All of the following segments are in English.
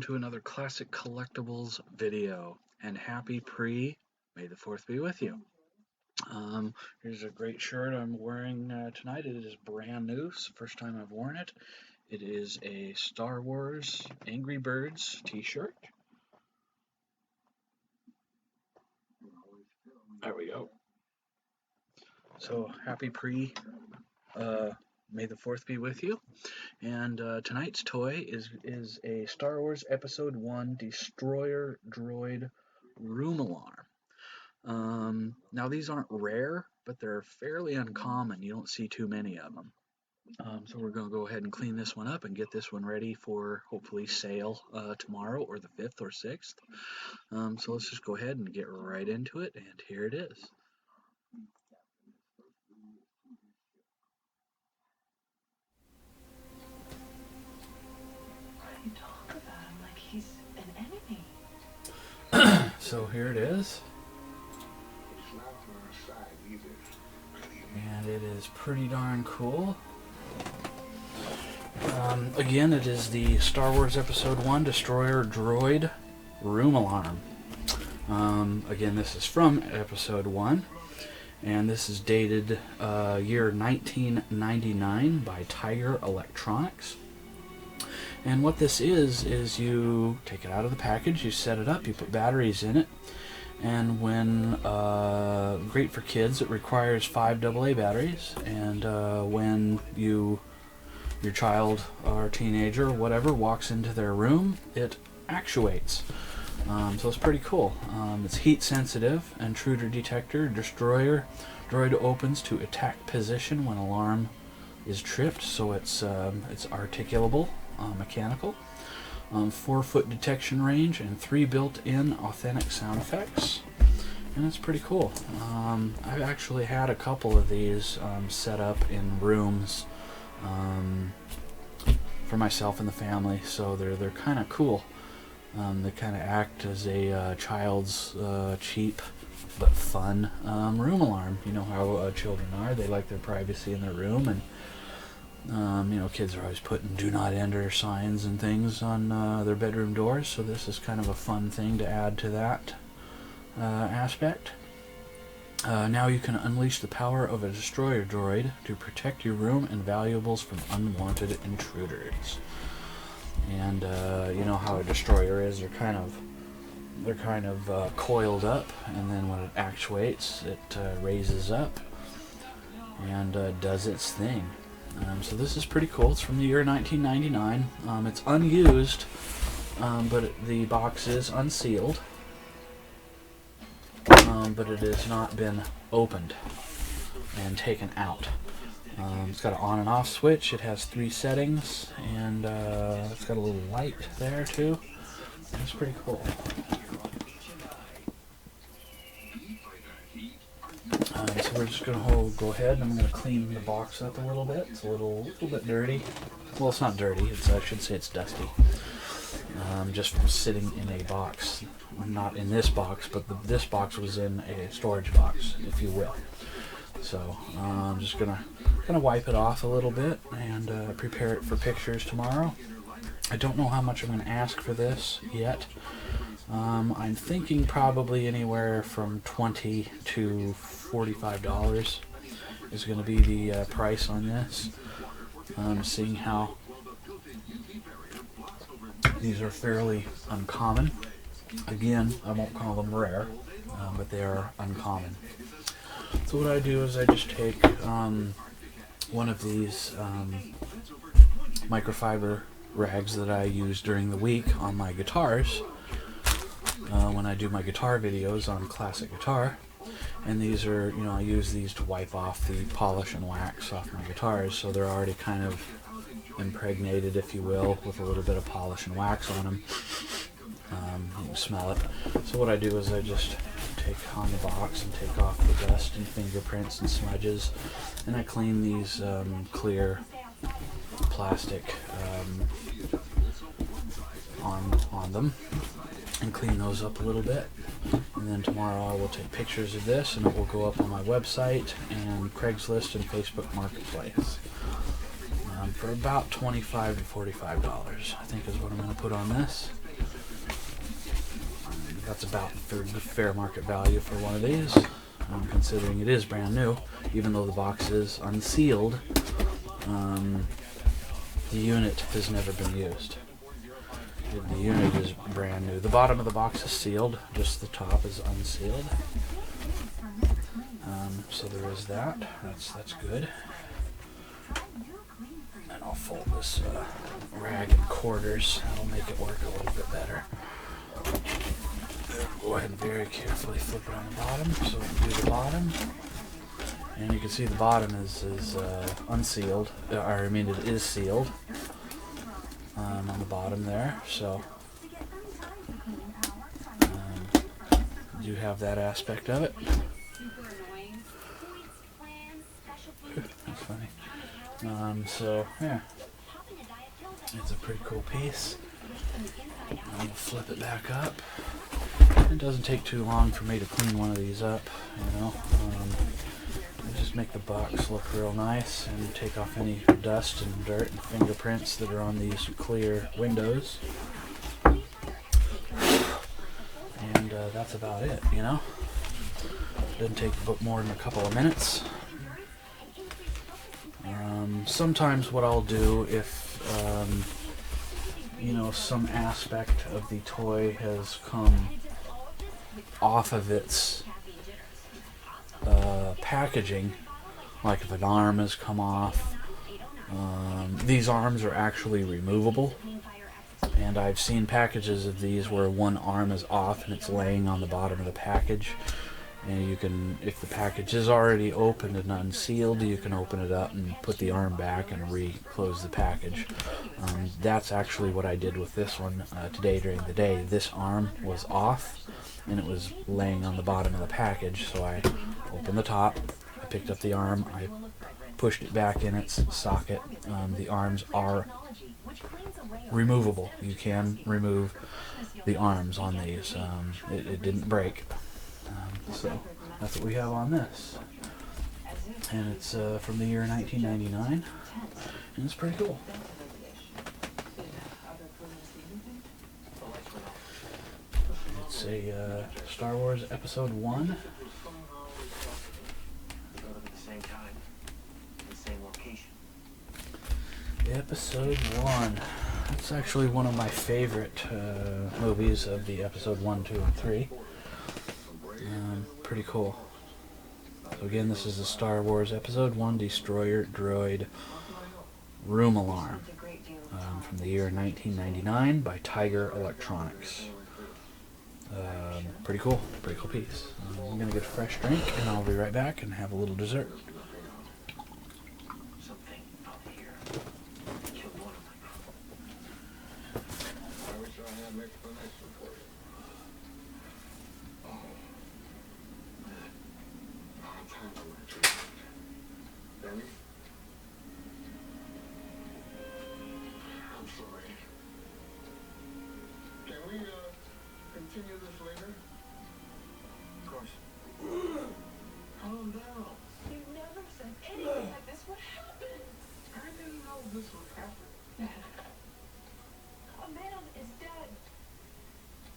to another Classic Collectibles video, and happy May the 4th be with you. Here's a great shirt I'm wearing tonight. It is brand new. It's the first time I've worn it. It is a Star Wars Angry Birds t-shirt. There we go. So happy May the 4th be with you. And tonight's toy is a Star Wars Episode 1 Destroyer Droid room alarm. Now these aren't rare, but they're fairly uncommon. You don't see too many of them. So we're going to go ahead and clean this one up and get this one ready for hopefully sale tomorrow or the 5th or 6th. So let's just go ahead and get right into it, and here it is. You talk about him like he's an enemy. So here it is. And it is pretty darn cool. Again, it is the Star Wars Episode 1 Destroyer Droid room alarm. Again, this is from Episode 1. And this is dated year 1999 by Tiger Electronics. And what this is you take it out of the package, you set it up, you put batteries in it, and when, great for kids, it requires 5 AA batteries, and when your child or teenager or whatever walks into their room, it actuates. So it's pretty cool. It's heat sensitive, intruder detector, destroyer, droid opens to attack position when alarm is tripped, so it's articulable. Mechanical, 4-foot detection range, and 3 built-in authentic sound effects, and it's pretty cool. I've actually had a couple of these set up in rooms for myself and the family, so they're kind of cool. They kind of act as a child's cheap but fun room alarm. You know how children are; they like their privacy in their room, and kids are always putting do not enter signs and things on their bedroom doors, so this is kind of a fun thing to add to that aspect. Now you can unleash the power of a destroyer droid to protect your room and valuables from unwanted intruders. And you know how a destroyer is, they're kind of coiled up, and then when it actuates, it raises up and does its thing. So this is pretty cool. It's from the year 1999. It's unused, but the box is unsealed. But it has not been opened and taken out. It's got an on and off switch. It has 3 settings, and it's got a little light there too. It's pretty cool. So we're just going to go ahead and I'm going to clean the box up a little bit. It's a little bit dirty. Well, it's not dirty. I should say it's dusty. Just from sitting in a box. Not in this box, but this box was in a storage box, if you will. So I'm just going to wipe it off a little bit and prepare it for pictures tomorrow. I don't know how much I'm going to ask for this yet. I'm thinking probably anywhere from $20 to $45 is going to be the price on this. Seeing how these are fairly uncommon. Again, I won't call them rare, but they are uncommon. So what I do is I just take one of these microfiber rags that I use during the week on my guitars when I do my guitar videos on classic guitar, and these are, I use these to wipe off the polish and wax off my guitars, so they're already kind of impregnated, if you will, with a little bit of polish and wax on them. You can smell it. So what I do is I just take on the box and take off the dust and fingerprints and smudges, and I clean these clear plastic on them and clean those up a little bit. And then tomorrow I will take pictures of this, and it will go up on my website and Craigslist and Facebook Marketplace for about $25 to $45, I think, is what I'm going to put on this. That's about fair market value for one of these, considering it is brand new, even though the box is unsealed. The unit has never been used. The unit is brand new. The bottom of the box is sealed, just the top is unsealed. So there is that. That's good. And I'll fold this rag in quarters. That'll make it work a little bit better. Go ahead and very carefully flip it on the bottom. So we'll do the bottom. And you can see the bottom is unsealed. I mean, it is sealed on the bottom there. So you have that aspect of it. That's funny. So yeah, it's a pretty cool piece. I'm gonna flip it back up. It doesn't take too long for me to clean one of these up, you know. Just make the box look real nice and take off any dust and dirt and fingerprints that are on these clear windows. And that's about it, you know. Doesn't take more than a couple of minutes. Sometimes what I'll do if you know, some aspect of the toy has come off of its packaging, like if an arm has come off, these arms are actually removable, and I've seen packages of these where one arm is off and it's laying on the bottom of the package. And you can, if the package is already opened and unsealed, you can open it up and put the arm back and re-close the package. That's actually what I did with this one today during the day. This arm was off and it was laying on the bottom of the package, so I opened the top, I picked up the arm, I pushed it back in its socket. The arms are removable. You can remove the arms on these. It didn't break. So that's what we have on this, and it's from the year 1999, and it's pretty cool. It's a Star Wars Episode 1. Episode 1. That's actually one of my favorite movies of the Episode 1, 2, and 3. Pretty cool. So again, this is the Star Wars Episode 1 Destroyer Droid Room Alarm from the year 1999 by Tiger Electronics. Pretty cool piece. I'm going to get a fresh drink and I'll be right back and have a little dessert. Continue this later? Of course. Calm down. You never said anything like this would happen. I didn't know this would happen. A man is dead.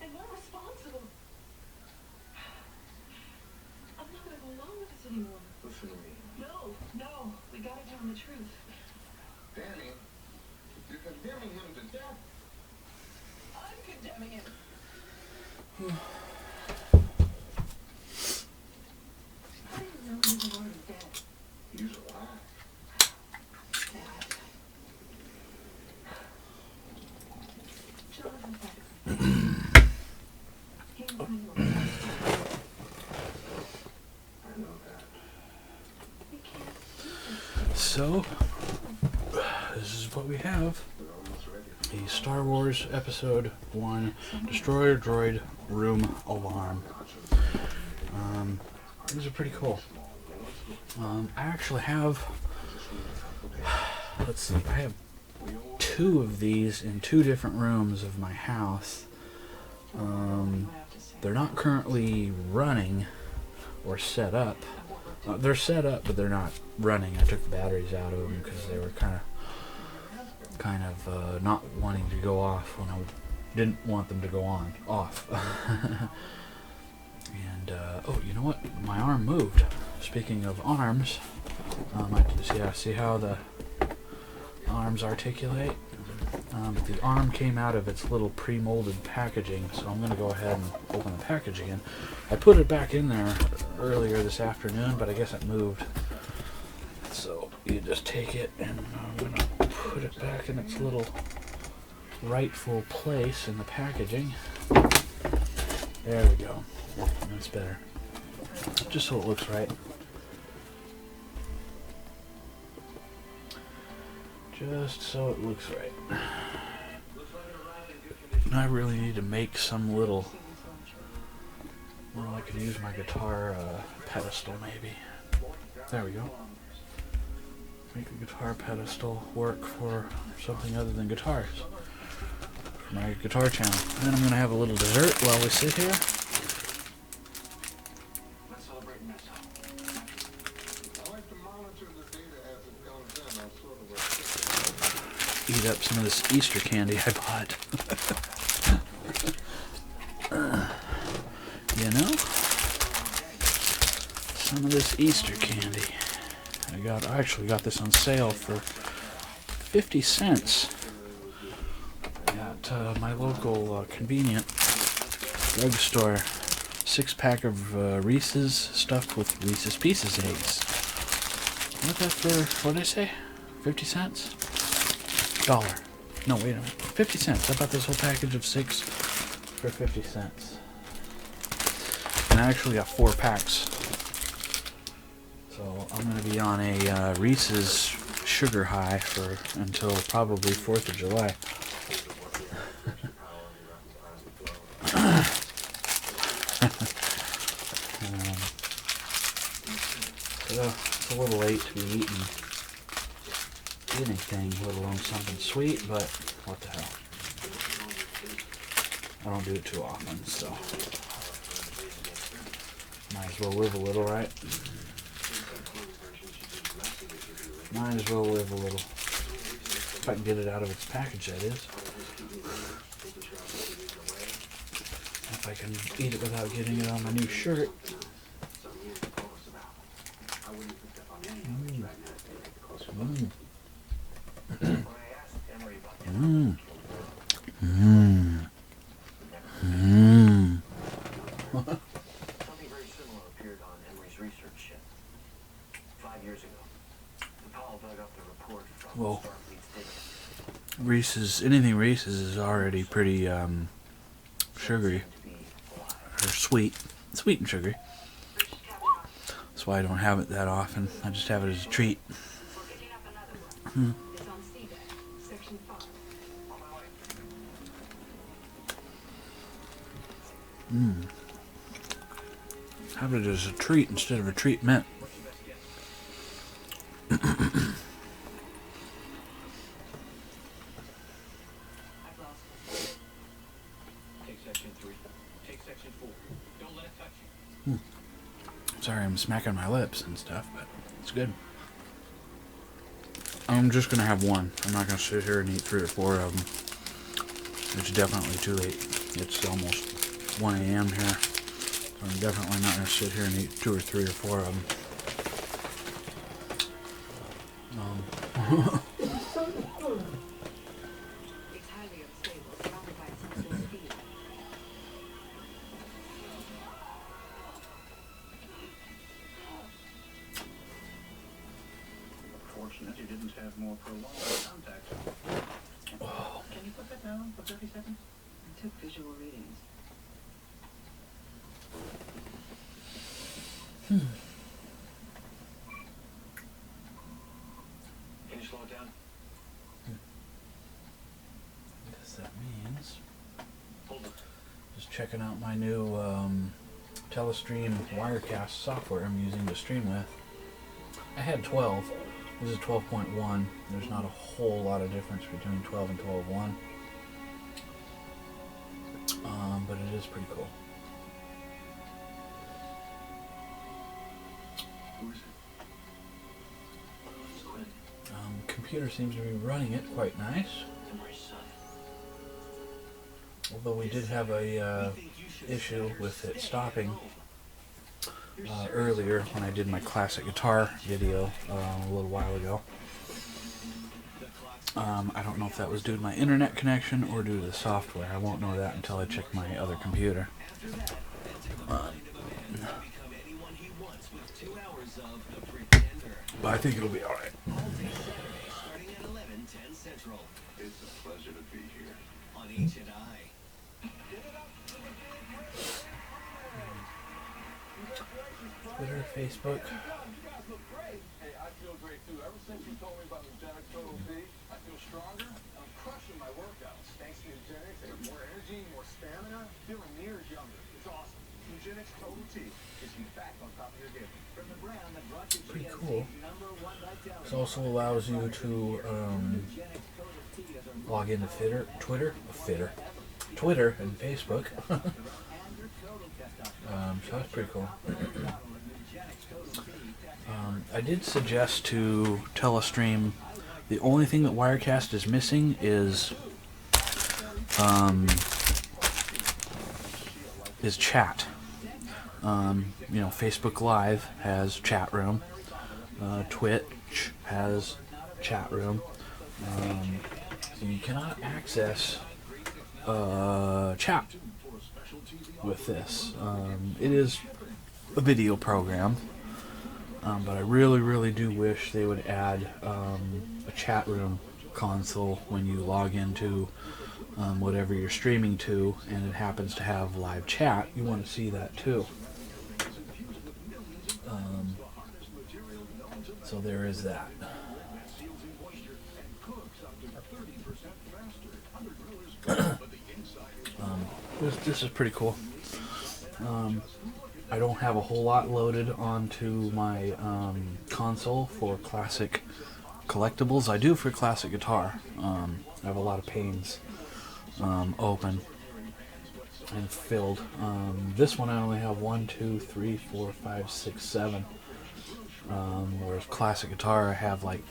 And we're responsible. I'm not gonna go along with this anymore. Listen to me. No. We gotta tell him the truth. Danny, you're condemning him to death. I'm condemning him. I didn't know he was already dead. He's alive. Dad. Jonathan said he was going to I know that. We can't do this. So, this is what we have. We're almost ready. The Star Wars Episode 1 Destroyer Droid Room Alarm. These are pretty cool. I actually have, let's see, I have 2 of these in 2 different rooms of my house. They're not currently running or set up. They're set up, but they're not running. I took the batteries out of them because they were kind of not wanting to go off when I Didn't want them to go off. And oh, you know what? My arm moved. Speaking of arms, see how the arms articulate? The arm came out of its little pre-molded packaging, so I'm going to go ahead and open the package again. I put it back in there earlier this afternoon, but I guess it moved. So you just take it, and I'm going to put it back in its little rightful place in the packaging. There we go. That's better. Just so it looks right. Just so it looks right. I really need to make some little, well, I could use my guitar pedestal maybe. There we go. Make a guitar pedestal work for something other than guitars. For my guitar channel. And then I'm going to have a little dessert while we sit here. Eat up some of this Easter candy I bought. You know? Some of this Easter candy. I actually got this on sale for 50 cents at my local convenient drugstore. 6-pack of Reese's stuffed with Reese's Pieces eggs. What that for? What did I say? 50 cents? Dollar. No, wait a minute. 50 cents. I bought this whole package of 6 for 50 cents. And I actually got 4 packs. So I'm going to be on a Reese's sugar high for until probably 4th of July. So it's a little late to be eating anything, let alone something sweet, but what the hell. I don't do it too often, so might as well live a little, right? Might as well live a little. If I can get it out of its package, that is. If I can eat it without getting it on my new shirt. Something very similar appeared on Emery's research ship 5 years ago. Paul dug up the report from Well, Starfleet's data. Reese's, anything Reese's is already pretty sugary or sweet and sugary. That's why I don't have it that often. I just have it as a treat. Have it as a treat instead of a treatment. Sorry, I'm smacking my lips and stuff, but it's good. I'm just gonna have one. I'm not gonna sit here and eat 3 or 4 of them. It's definitely too late. It's almost 1 a.m. here. So I'm definitely not gonna sit here and eat 2 or 3 or 4 of them. It's highly unstable, surrounded by its excess speed. Fortunate you didn't have more prolonged contact. Can you put that down for 30 seconds? I took visual readings. Can you slow it down? I guess that means Hold it. just checking out my new Telestream Wirecast software I'm using to stream with. I had 12. This is 12.1. There's not a whole lot of difference between 12 and 12.1. But it is pretty cool. Who is it? It's Quinn, Computer seems to be running it quite nice. Emery's son. Although we did have a issue with it stopping earlier when I did my classic guitar video a little while ago. I don't know if that was due to my internet connection or due to the software. I won't know that until I check my other computer. But I think it'll be alright. It's a pleasure to be here. On H&I. Twitter, Facebook. Hey, I feel great too. Ever since you told me about Nugenics Total T, I feel stronger. I'm crushing my workouts. Thanks to Nugenics, I have more energy, more stamina, feeling years younger. It's awesome. Nugenics Total T gets you back on top of your game. From the brand that brought you Pretty cool. This also allows you to log into Twitter and Facebook. So that's pretty cool. I did suggest to Telestream, the only thing that Wirecast is missing is chat. You know, Facebook Live has chat room. Twitch has chat room. So you cannot access chat with this. It is a video program, but I really do wish they would add a chat room console when you log into whatever you're streaming to, and it happens to have live chat. You want to see that too. So there is that. This is pretty cool. I don't have a whole lot loaded onto my console for Klasic Kollectibles. I do for classic guitar. I have a lot of panes open and filled. This one I only have 1, 2, 3, 4, 5, 6, 7. Whereas classic guitar I have like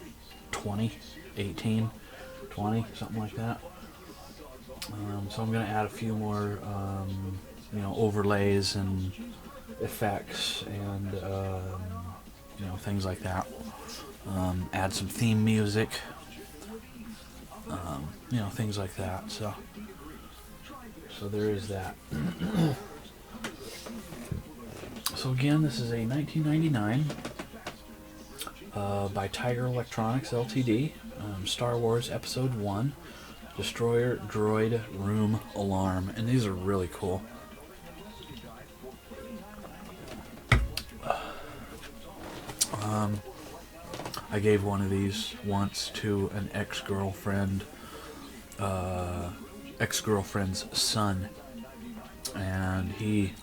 20, 18, 20, something like that. So I'm going to add a few more, you know, overlays and effects and, you know, things like that. Add some theme music, you know, things like that. So there is that. So again, this is a 1999 by Tiger Electronics Ltd. Star Wars Episode 1. Destroyer, Droid, Room, Alarm, and these are really cool. I gave one of these once to an ex-girlfriend's son, and he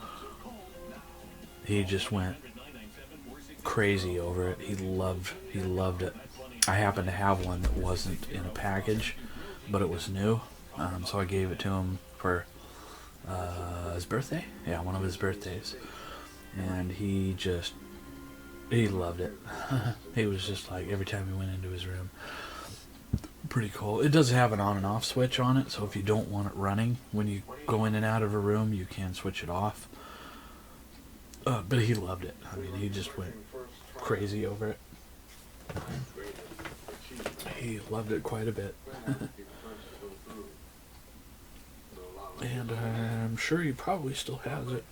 just went crazy over it. He loved it. I happened to have one that wasn't in a package, but it was new, so I gave it to him for his birthday. Yeah, one of his birthdays, and he loved it. He was just like, every time he went into his room. Pretty cool. It does have an on and off switch on it, so if you don't want it running when you go in and out of a room, you can switch it off. But he loved it. I mean, he just went crazy over it. He loved it quite a bit. And I'm sure he probably still has it.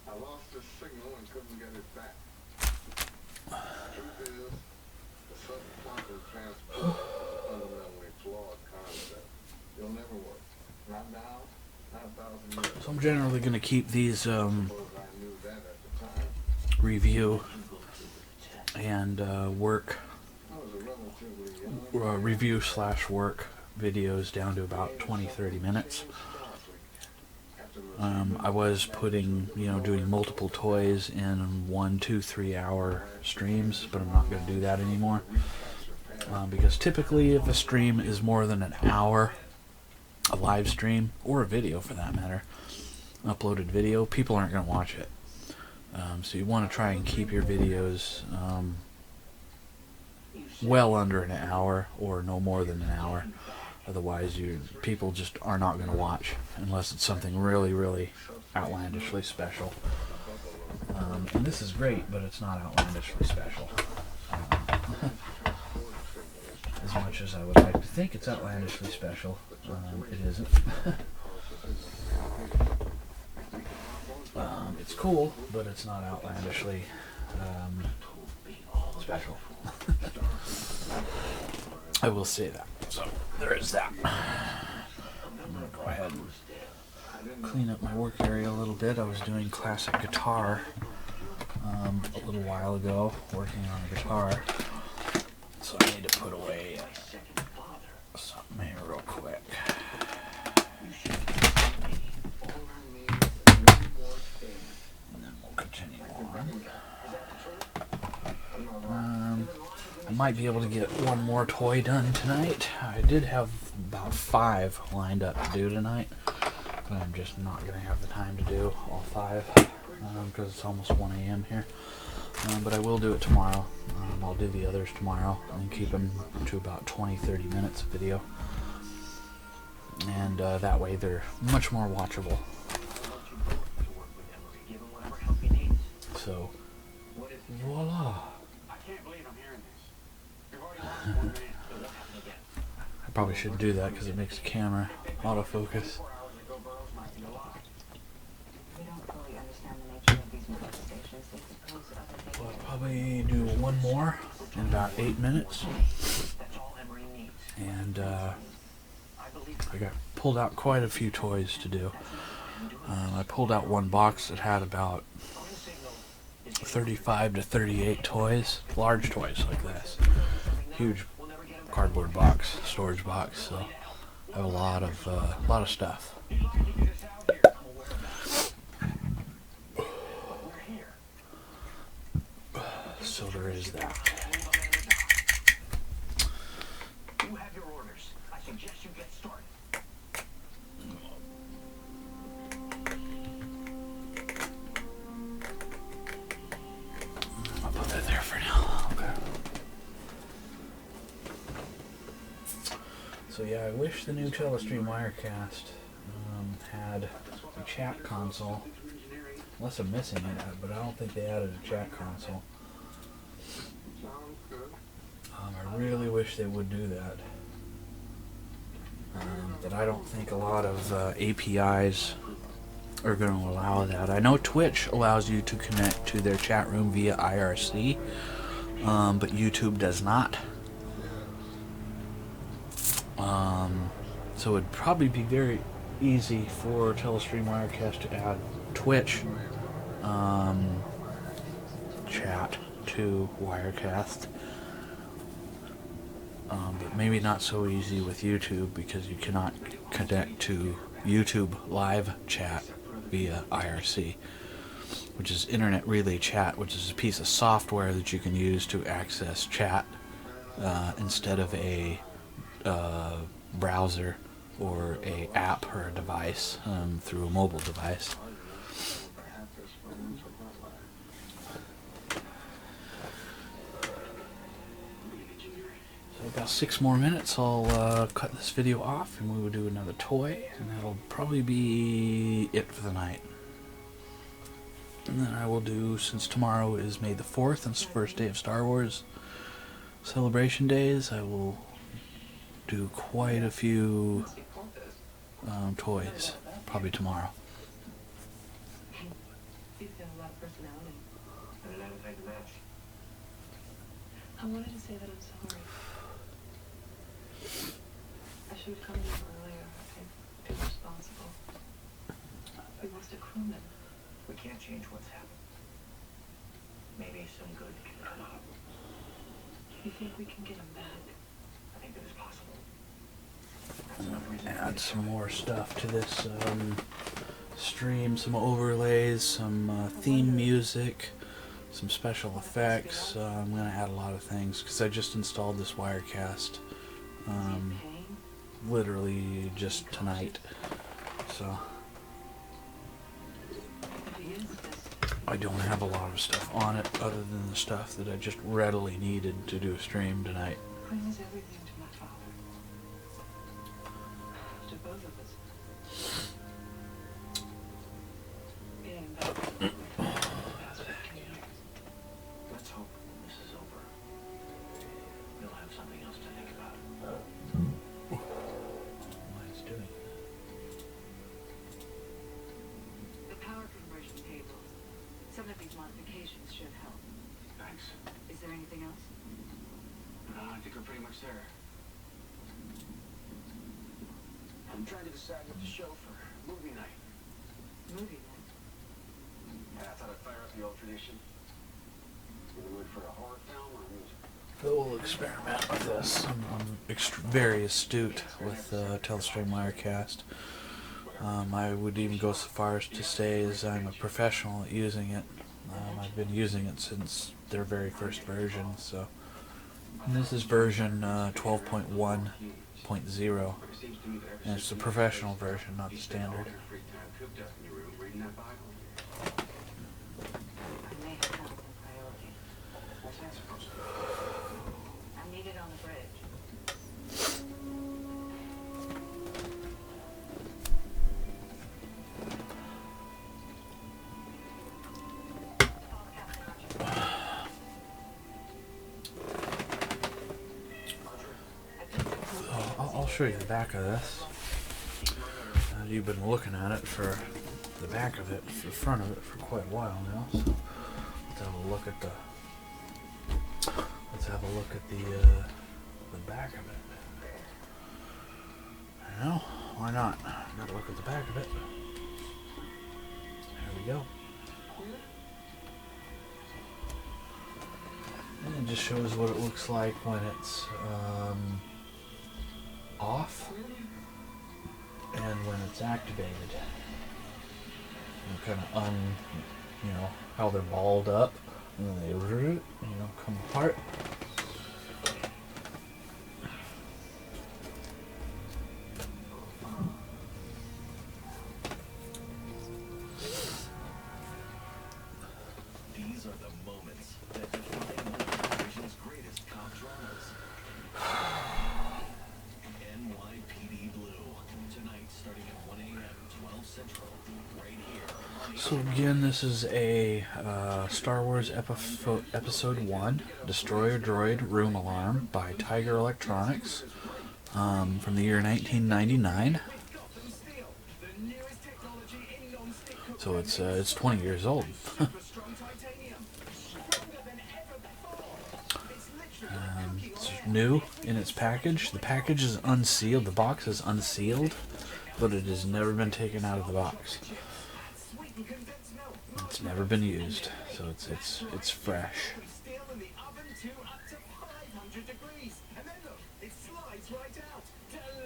I lost the signal and couldn't get it back. Truth is, the sudden quantum transport is a fundamentally flawed concept. It'll never work. Not now, not 1,000 years. So I'm generally going to keep these I knew that at the time. review and work I was a relatively young review/work videos down to about 20-30 minutes. I was putting, you know, doing multiple toys in 1, 2, 3 hour streams, but I'm not going to do that anymore. Because typically if a stream is more than an hour, a live stream, or a video for that matter, uploaded video, people aren't going to watch it. So you want to try and keep your videos well under an hour, or no more than an hour. Otherwise, people just are not going to watch unless it's something really, really outlandishly special. And this is great, but it's not outlandishly special. As much as I would like to think it's outlandishly special, it isn't. It's cool, but it's not outlandishly special. I will say that. So there is that. I'm going to go ahead and clean up my work area a little bit. I was doing classic guitar a little while ago, working on a guitar. So I need to put away something here real quick. And then we'll continue on. I might be able to get one more toy done tonight. I did have about 5 lined up to do tonight, but I'm just not going to have the time to do all 5 because it's almost 1 a.m. here. But I will do it tomorrow. I'll do the others tomorrow and keep them to about 20-30 minutes of video. And that way they're much more watchable. So, voila. I probably shouldn't do that because it makes the camera autofocus. I'll probably do one more in about 8 minutes. And I got pulled out quite a few toys to do. I pulled out one box that had about 35 to 38 toys, large toys like this. Huge cardboard box, storage box, so I have a lot of stuff. So there is that. You have your orders. I suggest you get started. I'll put that there for now. Okay. So yeah, I wish the new Telestream Wirecast had a chat console. Unless I'm missing it, but I don't think they added a chat console. I really wish they would do that. But I don't think a lot of APIs are going to allow that. I know Twitch allows you to connect to their chat room via IRC, but YouTube does not. So it'd probably be very easy for Telestream Wirecast to add Twitch chat to Wirecast. But maybe not so easy with YouTube because you cannot connect to YouTube live chat via IRC, which is Internet Relay Chat, which is a piece of software that you can use to access chat instead of a browser or a app or a device through a mobile device. So about 6 more minutes, I'll cut this video off and we will do another toy, and that'll probably be it for the night. And then I will do, since tomorrow is May the 4th and it's the first day of Star Wars celebration days, I will do quite a few toys, probably tomorrow. You have a lot of personality. And an appetite to match. I wanted to say that I'm sorry. I should have come to you earlier. I've been responsible. We lost a crewman. We can't change what's happened. Maybe some good can come out. You think we can get him back? I think that is possible. Add some more stuff to this stream, some overlays, some theme music, some special effects. I'm going to add a lot of things because I just installed this Wirecast literally just tonight. So I don't have a lot of stuff on it other than the stuff that I just readily needed to do a stream tonight. Brings everything to my father. to both of us. And the past 15 years. Let's hope when this is over, you'll have something else to think about. Why it's doing that. The power conversion tables. Some of these modifications should help. Thanks. Is there anything else? I think we're pretty much there. I'm trying to decide what to show for movie night. Movie night. Yeah, I thought I'd fire up the old tradition. In the mood for a horror film or a musical? We'll experiment with this. I'm very astute with Telestream Wirecast. I would even go so far as to say as I'm a professional at using it. I've been using it since their very first version. So and this is version 12.1.0, and it's the professional version, not the standard. I may have found some priority. What's that supposed to be? I'm needed on the bridge. I'll show you the back of this. You've been looking at it for the back of it, the front of it, for quite a while now. So let's have a look at the back of it. You know, why not? Gotta look at the back of it. There we go. And it just shows what it looks like when it's off and when it's activated. And kind of you know, how they're balled up and then they, come apart. These are the moments that define one of television's greatest cop dramas. NYPD Blue. Tonight, starting at 1 a.m., 12 Central, right here. So again, this is a Star Wars Episode 1, Destroyer Droid Room Alarm by Tiger Electronics from the year 1999. So it's 20 years old. It's new in its package. The package is unsealed. The box is unsealed, but it has never been taken out of the box. It's never been used, so it's fresh.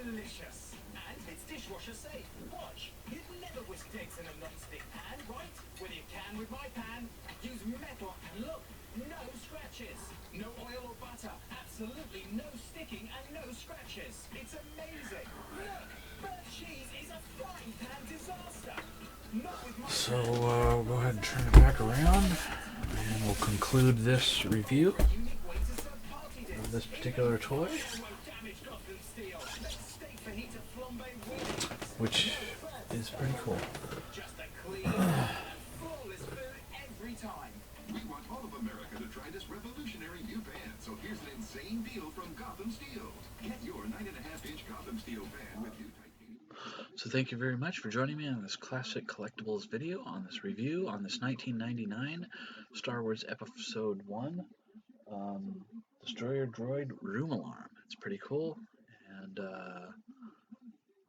Delicious. And it's dishwasher safe. Watch. You'd never whisk eggs in a non-stick pan, right? Well, you can with my pan. Use metal and look, no scratches. No oil or butter. Absolutely no sticking and no scratches. It's amazing. Look, burnt cheese is a frying pan disaster. Not with my So we'll go ahead and turn it back around, and we'll conclude this review unique way to serve party dishes. of this particular toy, Won't damage Gotham Steel. Let's steak fajita flambe wings. which is pretty cool. Just a clean and flawless food every time. We want all of America to try this revolutionary new pan, so here's an insane deal from Gotham Steel. Get your 9.5-inch Gotham Steel pan with new titanium. So thank you very much for joining me on this Classic Collectibles video, on this review, on this 1999 Star Wars Episode 1 Destroyer Droid Room Alarm. It's pretty cool, and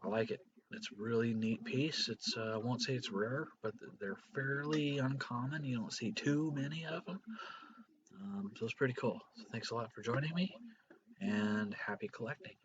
I like it. It's a really neat piece. It's I won't say it's rare, but they're fairly uncommon. You don't see too many of them. So it's pretty cool. So thanks a lot for joining me, and happy collecting.